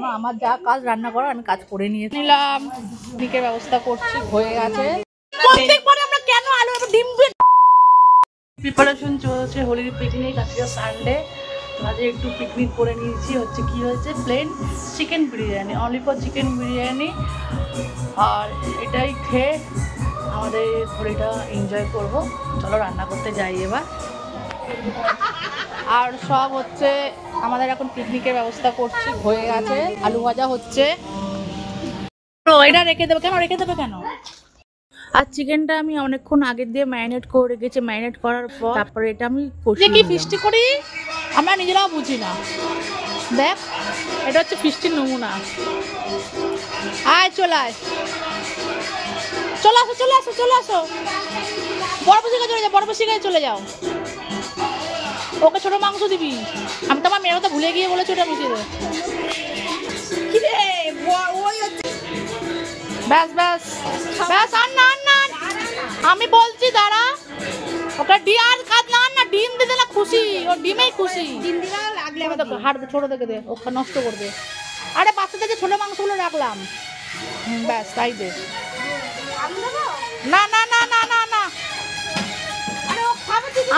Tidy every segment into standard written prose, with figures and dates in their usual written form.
না, আমার যা কাজ রান্না করার আমি কাজ করে নিলাম। পিকনিকের ব্যবস্থা করছি, হয়ে গেছে। প্রত্যেকবার আমরা কেন আলু ডিম প্রিপারেশন চলছে হোলির পিকনিক। আজকে সানডে, আজকে একটু পিকনিক করে নিয়েছি। হচ্ছে কি হয়েছে, plain chicken biryani, only for chicken biryani. আর এটাই খেয়ে আমাদের হোলিটা এনজয় করব। চলো রান্না করতে যাই এবার। আর সব হচ্ছে আমাদের এখন পিকনিকের ব্যবস্থা করছি, হয়ে গেছে। আলু ভাজা হচ্ছে। এটা রেখে দেবে কেন, রেখে দেবে কেন? আর চিকেনটা আমি অনেকক্ষণ আগে দিয়ে ম্যারিনেট করে রেখেছি। ম্যারিনেট করার পর তারপরে এটা আমি কষিয়ে কি ফিস্টি করি, আমরা নিজেরাও বুঝি না। দেখ, এটা হচ্ছে ফিস্টির নমুনা। আয় চলে আয়, চলে আসো চলে আসো চলে আসো। বড় বসিকায় চলে যাও, বড় বসিকায় চলে যাও। ওকে ছোট মাংস দিবি। আমি তো আমার মেয়ের কথা ভুলে গিয়ে বলেছি ওটা মিশিয়ে দেবে। ব্যাস ব্যাস ব্যাস, আর না না, আমি বলছি দাঁড়া। ওকে আর কাজ না না, ডিম দিতে না খুশি, ও ডিমেই খুশি। হাড় ছোট দেখে দে, ওকে নষ্ট করবে। আরে বাচ্চাদের যে ছোট মাংসগুলো রাখলাম, ব্যাস তাই দে। না না না না না না,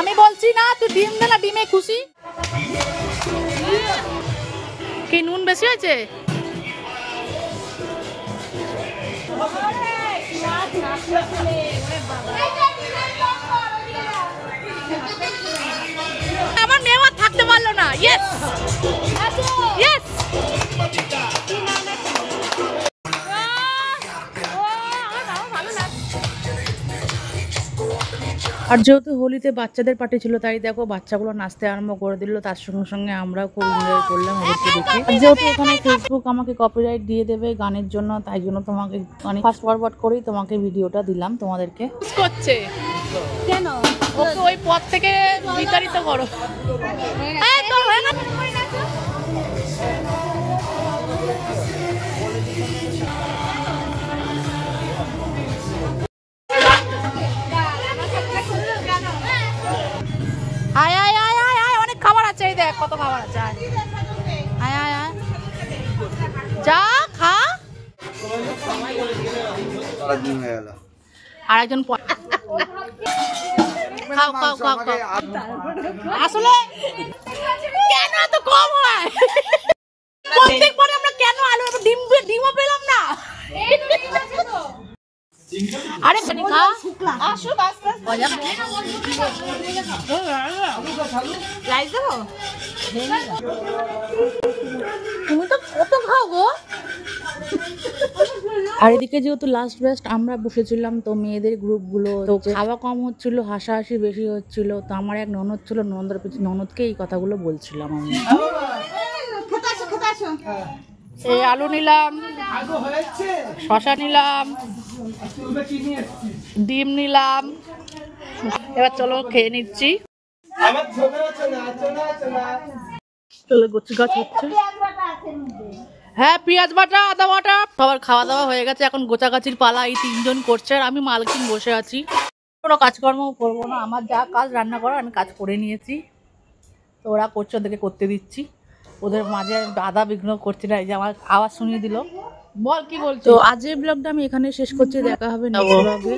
আমি বলছি না, তুই ডিম দে না, ডিমে খুশি। কি নুন বেশি হয়েছে? আমার মেয়ে আর থাকতে পারলো না। Yes yes. আর যেহেতু হোলিতে বাচ্চাদের পার্টি ছিল, তাই দেখো বাচ্চাগুলো নাচতে আরম্ভ করে দিল। তার সঙ্গে সঙ্গে আমরাও খুব এনজয় করলাম হোলিকে দেখে। যেহেতু এখানে ফেসবুক আমাকে কপিরাইট দিয়ে দেবে গানের জন্য, তাই জন্য তোমাকে মানে ফাস্ট ফরওয়ার্ড করেই তোমাকে ভিডিওটা দিলাম তোমাদেরকে। করছে কেন? ওকে ওই পথ থেকে বিতাড়িত করো। আয় আয় আয় আয় আয়, অনেক খাবার আছে। এই দেখ কত খাবার আছে। আয় আয় আয়, যা খা। আর একজন খাও খাও খাও খাও। আসলে কেন এত কম হয়? প্রত্যেকবার আমরা কেন আলু ডিমও পেলাম না? আরে খা, আসো আস্তে আস্তে। তুমি তো কত খাও গো। আর এদিকে যেহেতু লাস্ট বেস্ট আমরা বসেছিলাম, তো মেয়েদের গ্রুপগুলো তো খাওয়া কম হচ্ছিল, হাসাহাসি বেশি হচ্ছিল। তো আমার এক ননদ ছিল, ননদকে এই কথাগুলো বলছিলাম আমি। এই আলু নিলাম, শশা নিলাম, ডিম নিলাম। এবার চলো খেয়ে নিচ্ছি। চলো গোছ গাছ হচ্ছে। হ্যাঁ, পেঁয়াজ বাটা, আদা বাটা, সবার খাওয়া দাওয়া হয়ে গেছে। এখন গোছাগাছির পালা। এই তিনজন করছে আর আমি মালকিন বসে আছি। কোনো কাজকর্ম করবো না, আমার যা কাজ রান্না করার আমি কাজ করে নিয়েছি। তো ওরা করছে, ওদেরকে করতে দিচ্ছি। ওদের মাঝে বাধা বিঘ্ন করছি না। এই যে আমার আওয়াজ শুনিয়ে দিল। বল কি বলছো? তো আজকের ব্লগটা আমি এখানে শেষ করছি। দেখা হবে নেক্সট ব্লগে।